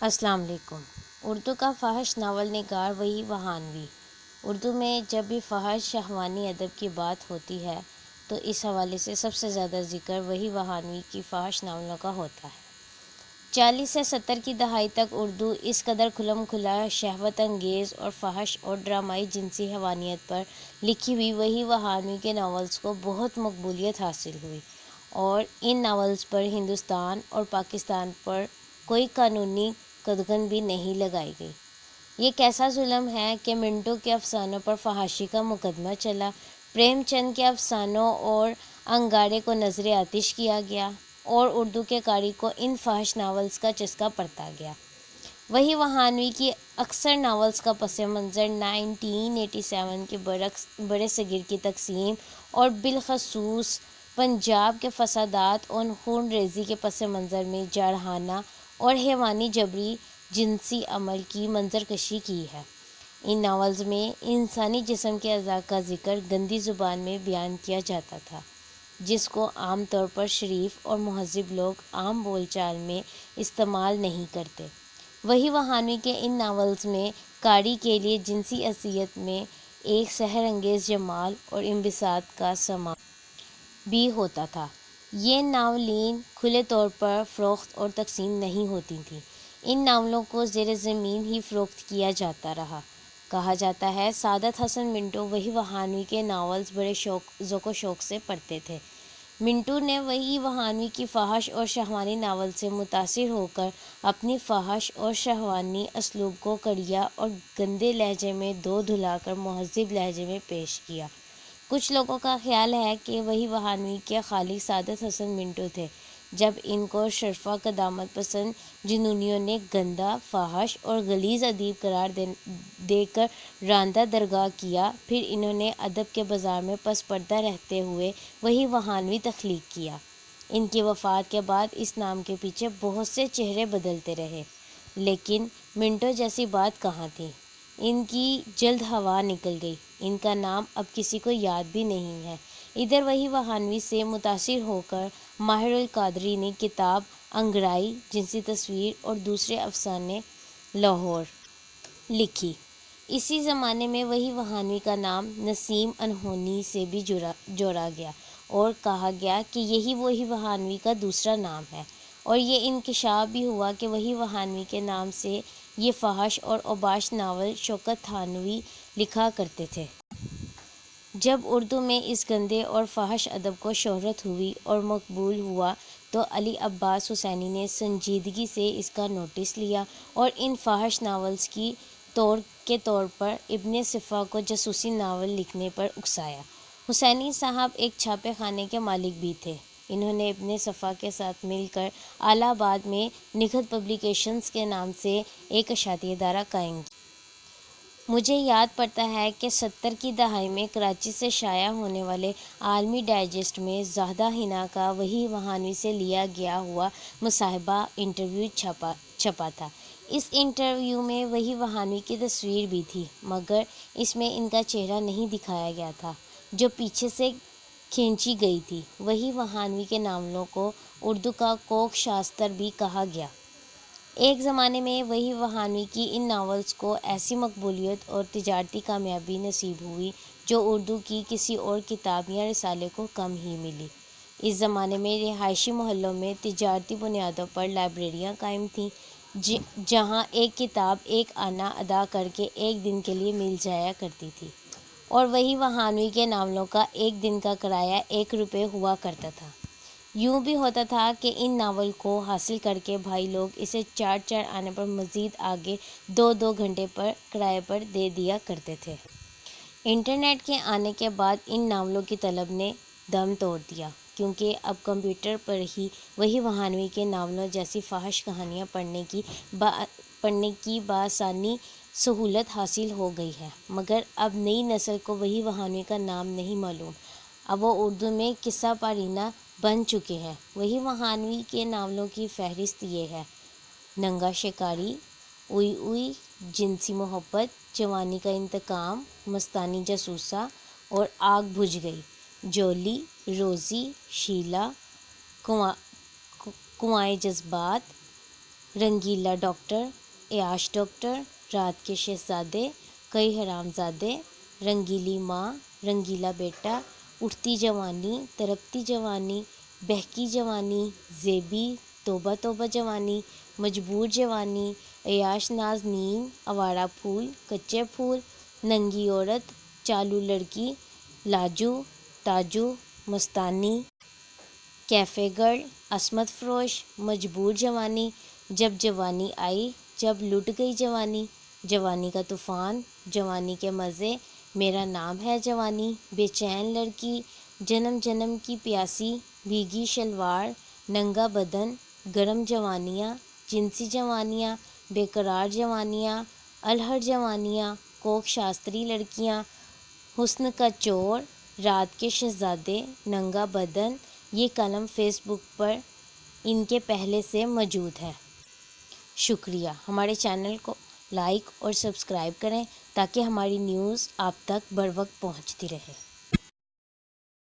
السلام علیکم۔ اردو کا فحش ناول نگار وحی وہانوی۔ اردو میں جب بھی فحش شہوانی ادب کی بات ہوتی ہے تو اس حوالے سے سب سے زیادہ ذکر وحی وہانوی کی فحش ناولوں کا ہوتا ہے۔ 40 سے 70 کی دہائی تک اردو اس قدر کھلم کھلا شہوت انگیز اور فحش اور ڈرامائی جنسی حیوانیت پر لکھی ہوئی وحی وہانوی کے ناولز کو بہت مقبولیت حاصل ہوئی، اور ان ناولز پر ہندوستان اور پاکستان پر کوئی قانونی قدغن بھی نہیں لگائی گئی۔ یہ کیسا ظلم ہے کہ منٹو کے افسانوں پر فحاشی کا مقدمہ چلا، پریم چند کے افسانوں اور انگارے کو نظر آتش کیا گیا، اور اردو کے قاری کو ان فحش ناولز کا چسکا پڑتا گیا۔ وحی وہانوی کی اکثر ناولز کا پس منظر 1987 کے برے صغیر کی تقسیم اور بالخصوص پنجاب کے فسادات اور خون ریزی کے پس منظر میں جارحانہ اور حیوانی جبری جنسی عمل کی منظر کشی کی ہے۔ ان ناولز میں انسانی جسم کے اعضاء کا ذکر گندی زبان میں بیان کیا جاتا تھا، جس کو عام طور پر شریف اور مہذب لوگ عام بول چال میں استعمال نہیں کرتے۔ وحی وہانوی کے ان ناولز میں قاری کے لیے جنسی اذیت میں ایک سحر انگیز جمال اور انبساط کا سماں بھی ہوتا تھا۔ یہ ناولیں کھلے طور پر فروخت اور تقسیم نہیں ہوتی تھیں، ان ناولوں کو زیر زمین ہی فروخت کیا جاتا رہا۔ کہا جاتا ہے سعادت حسن منٹو وحی وہانوی کے ناولز بڑے ذوق و شوق سے پڑھتے تھے۔ منٹو نے وحی وہانوی کی فحش اور شہوانی ناول سے متاثر ہو کر اپنی فحش اور شہوانی اسلوب کو کڑیا اور گندے لہجے میں دھو دھلا کر مہذب لہجے میں پیش کیا۔ کچھ لوگوں کا خیال ہے کہ وحی وہانوی کے خالق سعادت حسن منٹو تھے۔ جب ان کو شرفا قدامت پسند جنونیوں نے گندا، فحش اور غلیظ ادیب قرار دے کر راندہ درگاہ کیا، پھر انہوں نے ادب کے بازار میں پس پردہ رہتے ہوئے وحی وہانوی تخلیق کیا۔ ان کی وفات کے بعد اس نام کے پیچھے بہت سے چہرے بدلتے رہے، لیکن منٹو جیسی بات کہاں تھی۔ ان کی جلد ہوا نکل گئی، ان کا نام اب کسی کو یاد بھی نہیں ہے۔ ادھر وحی وہانوی سے متاثر ہو کر ماہر القادری نے کتاب انگرائی جنسی تصویر اور دوسرے افسانے لاہور لکھی۔ اسی زمانے میں وحی وہانوی کا نام نسیم انہونی سے بھی جوڑا گیا اور کہا گیا کہ یہی وحی وہانوی کا دوسرا نام ہے، اور یہ انکشاف بھی ہوا کہ وحی وہانوی کے نام سے یہ فحش اور اوباش ناول شوکت تھانوی لکھا کرتے تھے۔ جب اردو میں اس گندے اور فحش ادب کو شہرت ہوئی اور مقبول ہوا تو علی عباس حسینی نے سنجیدگی سے اس کا نوٹس لیا اور ان فحش ناولز کی کے طور پر ابن صفا کو جاسوسی ناول لکھنے پر اکسایا۔ حسینی صاحب ایک چھاپے خانے کے مالک بھی تھے۔ انہوں نے ابن صفا کے ساتھ مل کر الہ آباد میں نکھت پبلیکیشنز کے نام سے ایک اشاعتی ادارہ قائم کیا۔ مجھے یاد پڑتا ہے کہ 70 کی دہائی میں کراچی سے شائع ہونے والے عالمی ڈائجسٹ میں زاہدہ حنا کا وحی وہانوی سے لیا گیا ہوا مصاحبہ انٹرویو چھپا تھا۔ اس انٹرویو میں وحی وہانوی کی تصویر بھی تھی، مگر اس میں ان کا چہرہ نہیں دکھایا گیا تھا، جو پیچھے سے کھینچی گئی تھی۔ وحی وہانوی کے ناولوں کو اردو کا کوک شاستر بھی کہا گیا۔ ایک زمانے میں وحی وہانوی کی ان ناولز کو ایسی مقبولیت اور تجارتی کامیابی نصیب ہوئی جو اردو کی کسی اور کتاب یا رسالے کو کم ہی ملی۔ اس زمانے میں رہائشی محلوں میں تجارتی بنیادوں پر لائبریریاں قائم تھیں، جہاں ایک کتاب ایک آنا ادا کر کے ایک دن کے لیے مل جایا کرتی تھی، اور وحی وہانوی کے ناولوں کا ایک دن کا کرایہ 1 روپے ہوا کرتا تھا۔ یوں بھی ہوتا تھا کہ ان ناول کو حاصل کر کے بھائی لوگ اسے 4 آنے پر مزید آگے 2 گھنٹے پر کرائے پر دے دیا کرتے تھے۔ انٹرنیٹ کے آنے کے بعد ان ناولوں کی طلب نے دم توڑ دیا، کیونکہ اب کمپیوٹر پر ہی وحی وہانوی کے ناولوں جیسی فحش کہانیاں پڑھنے کی بآسانی سہولت حاصل ہو گئی ہے، مگر اب نئی نسل کو وحی وہانوی کا نام نہیں معلوم۔ اب وہ اردو میں قصہ پارینہ بن چکے ہیں۔ وحی وہانوی کے ناولوں کی فہرست یہ ہے: ننگا شکاری، اوئی اوئی، جنسی محبت، جوانی کا انتقام، مستانی جاسوسا اور آگ بجھ گئی، جولی، روزی، شیلا، کنوائے جذبات، رنگیلا ڈاکٹر، عیاش ڈاکٹر، رات کے شہزادے، کئی حرامزادے، رنگیلی ماں، رنگیلا بیٹا، اٹھتی جوانی، تڑپتی جوانی، بہکی جوانی، زیبی، توبہ توبہ جوانی، مجبور جوانی، عیاش نازنین، آوارہ پھول، کچے پھول، ننگی عورت، چالو لڑکی، لاجو، تاجو، مستانی، کیفے گرل، عصمت فروش، مجبور جوانی، جب جوانی آئی، جب لٹ گئی جوانی، جوانی کا طوفان، جوانی کے مزے، میرا نام ہے جوانی، بے چین لڑکی، جنم جنم کی پیاسی، بھیگی شلوار، ننگا بدن، گرم جوانیاں، جنسی جوانیاں، بے قرار جوانیاں، الہڑ جوانیاں، کوک شاستری لڑکیاں، حسن کا چور، رات کے شہزادے، ننگا بدن، یہ کالم فیس بک پر ان کے پہلے سے موجود ہے۔ شکریہ۔ ہمارے چینل کو لائک اور سبسکرائب کریں تاکہ ہماری نیوز آپ تک بر وقت پہنچتی رہے۔